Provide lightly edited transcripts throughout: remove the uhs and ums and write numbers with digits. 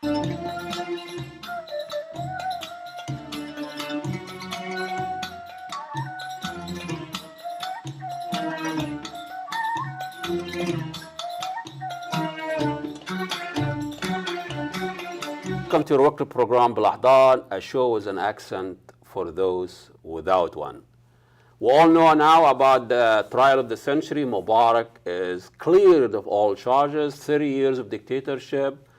Welcome to your weekly program, Balahdan, a show with an accent for those without one. We all know now about the trial of the century. Mubarak is cleared of all charges, 30 years of dictatorship.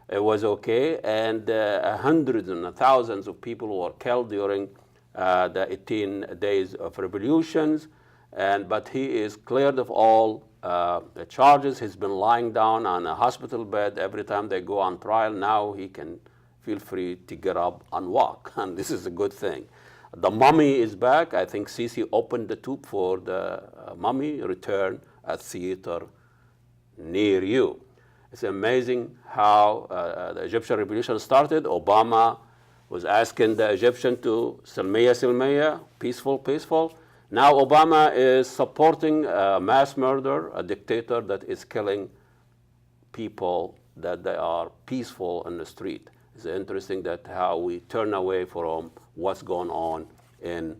It was okay, and hundreds and thousands of people were killed during the 18 days of revolutions. But he is cleared of all the charges. He's been lying down on a hospital bed every time they go on trial. Now he can feel free to get up and walk, and this is a good thing. The mummy is back. I think Sisi opened the tube for the mummy return at theater near you. It's amazing how the Egyptian revolution started. Obama was asking the Egyptian to silmiya, silmiya, peaceful, peaceful. Now Obama is supporting mass murder, a dictator that is killing people that they are peaceful in the street. It's interesting that how we turn away from what's going on in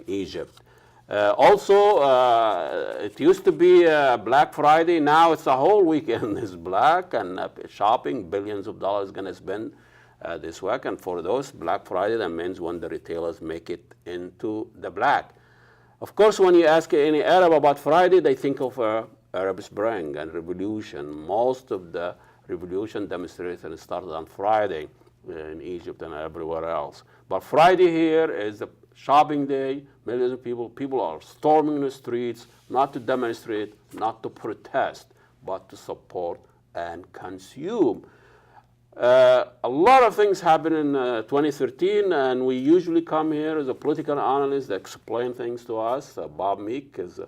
Egypt. It used to be Black Friday. Now it's the whole weekend is black, and shopping, billions of dollars going to spend this week. And for those, Black Friday, that means when the retailers make it into the black. Of course, when you ask any Arab about Friday, they think of Arab Spring and revolution. Most of the revolution demonstrations started on Friday in Egypt and everywhere else. But Friday here is a shopping day. Millions of people are storming the streets, not to demonstrate, not to protest, but to support and consume. A lot of things happened in 2013, and we usually come here as a political analyst to explain things to us. Bob Meek is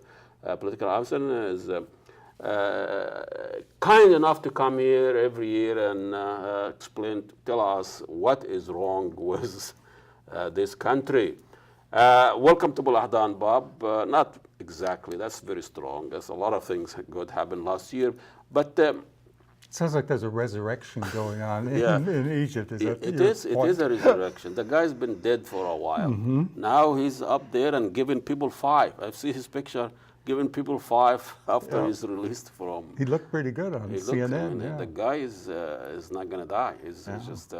a political analyst, is kind enough to come here every year and tell us what is wrong with this country. Welcome to Balahdan, Bob. Not exactly, that's very strong. There's a lot of things good happened last year, but sounds like there's a resurrection going on in Egypt. It is a resurrection. The guy's been dead for a while. Mm-hmm. Now he's up there and giving people 5. I've seen his picture giving people 5 after he's released from. He looked pretty good on CNN. The guy is not going to die. He's just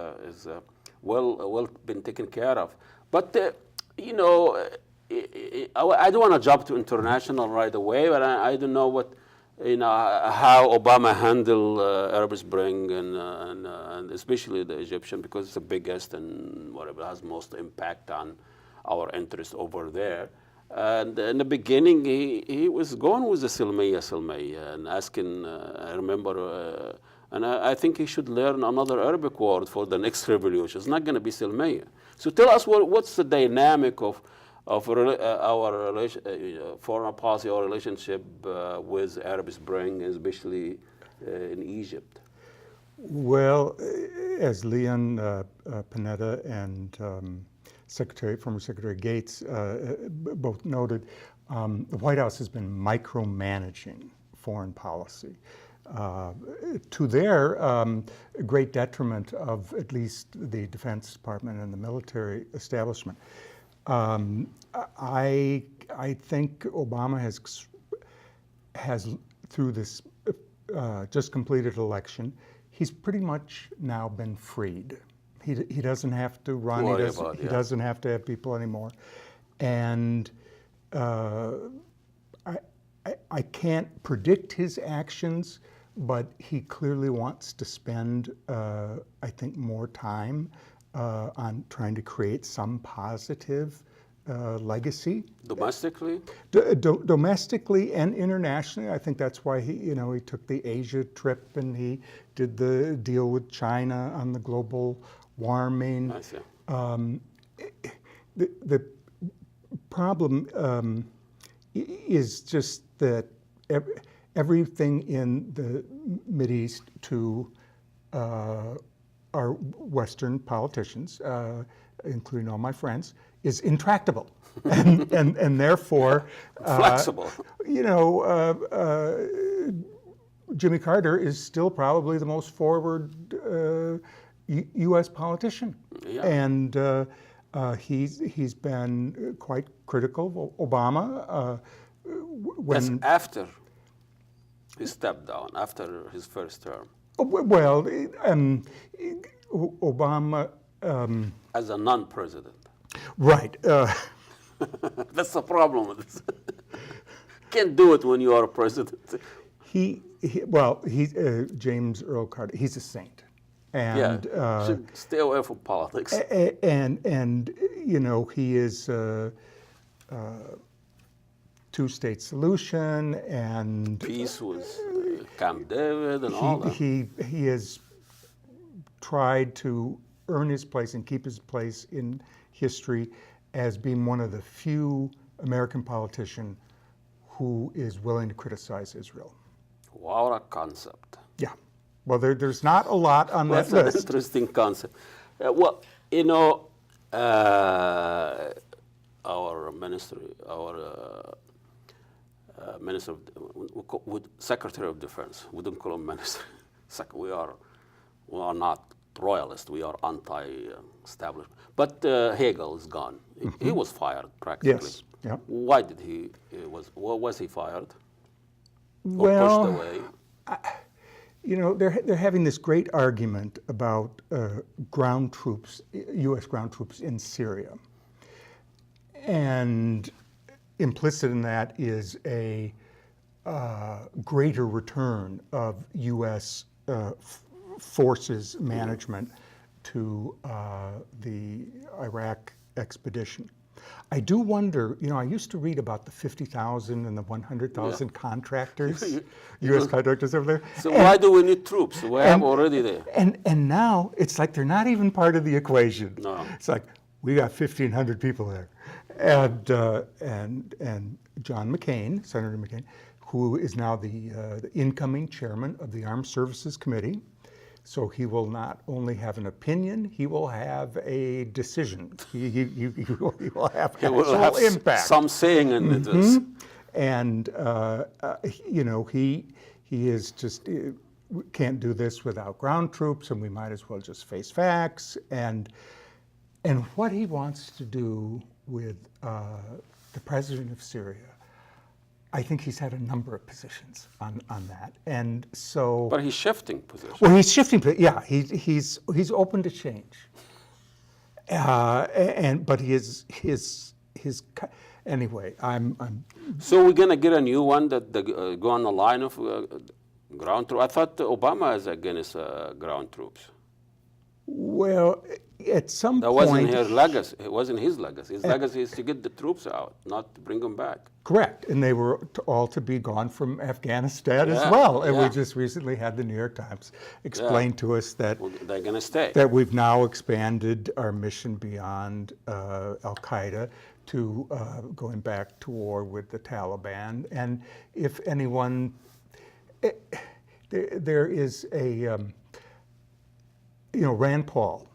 well been taken care of. But I don't want to jump to international right away, but I don't know what. How Obama handled Arab Spring and especially the Egyptian, because it's the biggest and whatever has most impact on our interest over there. And in the beginning, he was going with the silmiya, and asking, I remember, and I think he should learn another Arabic word for the next revolution. It's not going to be silmiya. So tell us what's the dynamic of our foreign policy or relationship with Arab Spring, especially in Egypt? Well, as Leon Panetta and former Secretary Gates both noted, the White House has been micromanaging foreign policy to their great detriment of at least the Defense Department and the military establishment. I think Obama has through this just completed election, he's pretty much now been freed. He doesn't have to run. He doesn't have to have people anymore, and I can't predict his actions, but he clearly wants to spend I think more time on trying to create some positive legacy. Domestically? Domestically and internationally. I think that's why he took the Asia trip and he did the deal with China on the global warming. I see. The problem is just that everything in the Mideast to our Western politicians, including all my friends, is intractable, and therefore flexible. Jimmy Carter is still probably the most forward U.S. politician, Yeah. and he's been quite critical of Obama That's when. after he stepped down, after his first term. Well, Obama. As a non-president. Right. That's the problem with this. Can't do it when you are a president. He's James Earl Carter. He's a saint, and Should stay away from politics. and you know, he is two-state solution and Peace with Camp David and all that. he has tried to earn his place and keep his place in history as being one of the few American politicians who is willing to criticize Israel. What a concept. Yeah. Well, there's not a lot on that That's an list. interesting concept. Well, you know, our ministry, our minister, Secretary of Defense, we don't call him minister. We are not royalist. We are anti-establishment. But Hagel is gone. He was fired practically. Yes. Yeah. Why did he was he fired? Or Well, pushed away? you know, they're having this great argument about ground troops, U.S. ground troops in Syria. And implicit in that is a greater return of U.S. Forces management to the Iraq expedition. I do wonder, you know, I used to read about the 50,000 and the 100,000 contractors, U.S. contractors over there. So why do we need troops? We have already there. And now it's like they're not even part of the equation. No. It's like we got 1,500 people there, and John McCain, Senator McCain, who is now the incoming chairman of the Armed Services Committee. So he will not only have an opinion, he will have a decision. He will have actual impact. Some saying in this. And you know, he is just can't do this without ground troops, and we might as well just face facts. And what he wants to do with the president of Syria, I think he's had a number of positions on that, and so. But he's shifting positions. Well, he's shifting. Yeah, he's open to change. But his anyway. I'm. So we're gonna get a new one that go on the line of ground troops. I thought Obama is against ground troops. Well, at some That point. wasn't his legacy. It wasn't his legacy. His legacy is to get the troops out, not to bring them back. Correct, and they were all to be gone from Afghanistan as Yeah, well. And yeah. we just recently had the New York Times explain to us that Well, they're gonna stay. that we've now expanded our mission beyond Al Qaeda to going back to war with the Taliban. And if anyone, there is a, you know, Rand Paul.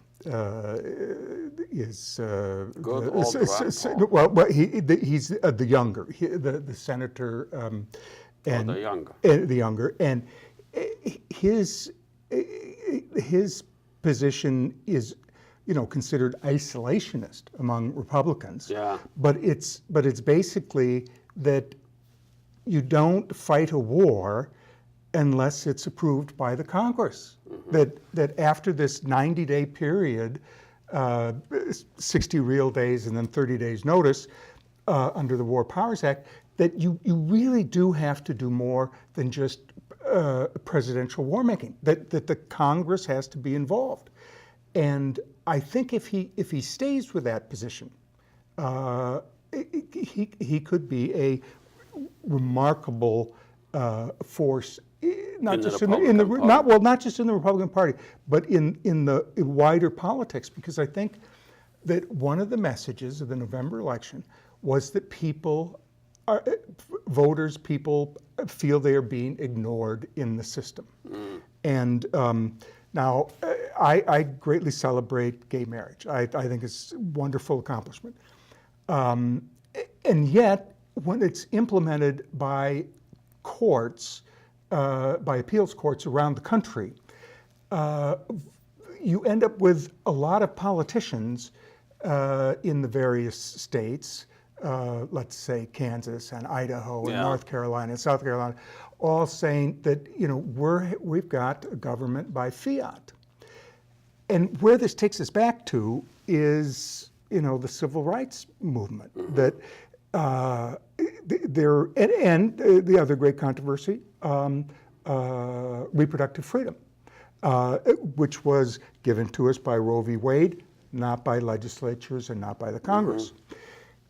Is Good old Rand Paul. well, he's the younger, the senator, and the younger. the younger, and his position is, you know, considered isolationist among Republicans. Yeah. But it's basically that you don't fight a war unless it's approved by the Congress. That after this 90-day period, 60 real days and then 30 days notice under the War Powers Act, that you really do have to do more than just presidential war making. That the Congress has to be involved. And I think if he stays with that position, he could be a remarkable force. Not just not just in the Republican Party, but in the wider politics. Because I think that one of the messages of the November election was that voters feel they are being ignored in the system. And now I greatly celebrate gay marriage. I think it's a wonderful accomplishment. And yet, when it's implemented by courts, by appeals courts around the country, you end up with a lot of politicians in the various states, let's say Kansas and Idaho and North Carolina and South Carolina, all saying that we've got a government by fiat. And where this takes us back to is the civil rights movement. That and the other great controversy, reproductive freedom, which was given to us by Roe v. Wade, not by legislatures and not by the Congress.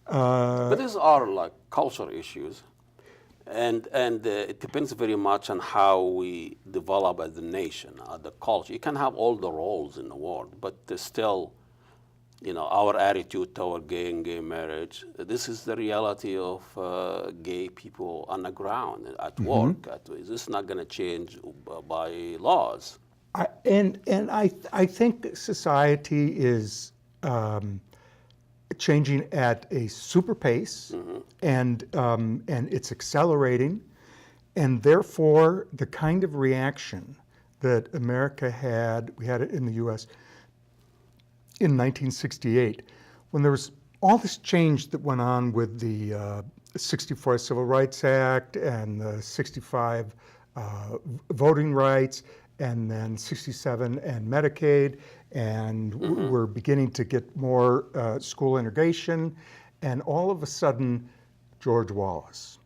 But these are like cultural issues, and it depends very much on how we develop as a nation, the culture. You can have all the roles in the world, but there's still, our attitude toward gay and gay marriage. This is the reality of gay people on the ground, at work. This is not going to change by laws. I think society is changing at a super pace, and it's accelerating, and therefore the kind of reaction that America had, we had it in the U.S. in 1968, when there was all this change that went on with the 64 Civil Rights Act and the 65 voting rights, and then 67 and Medicaid, and we're beginning to get more school integration, and all of a sudden, George Wallace,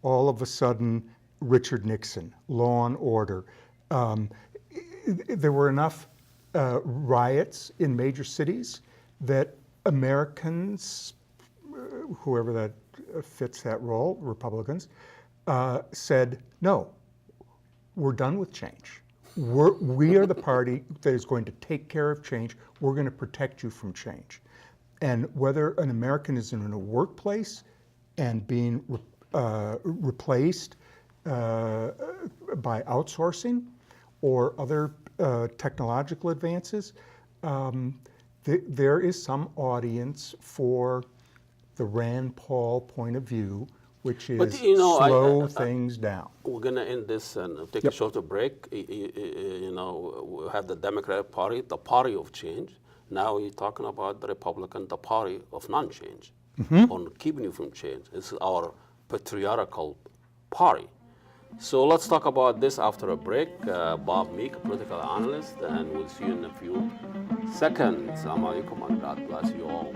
all of a sudden, Richard Nixon, law and order. There were enough riots in major cities that Americans, whoever that fits that role, Republicans, said, no, we're done with change. We are the party that is going to take care of change. We're going to protect you from change. And whether an American is in a workplace and being replaced by outsourcing or other technological advances, there is some audience for the Rand Paul point of view, which is slow things down. We're going to end this and take a shorter break. We have the Democratic Party, the party of change. Now we're talking about the Republican, the party of non-change, on keeping you from change. This is our patriarchal party. So let's talk about this after a break. Bob Meek, a political analyst, and we'll see you in a few seconds. Assalamu alaikum and God bless you all.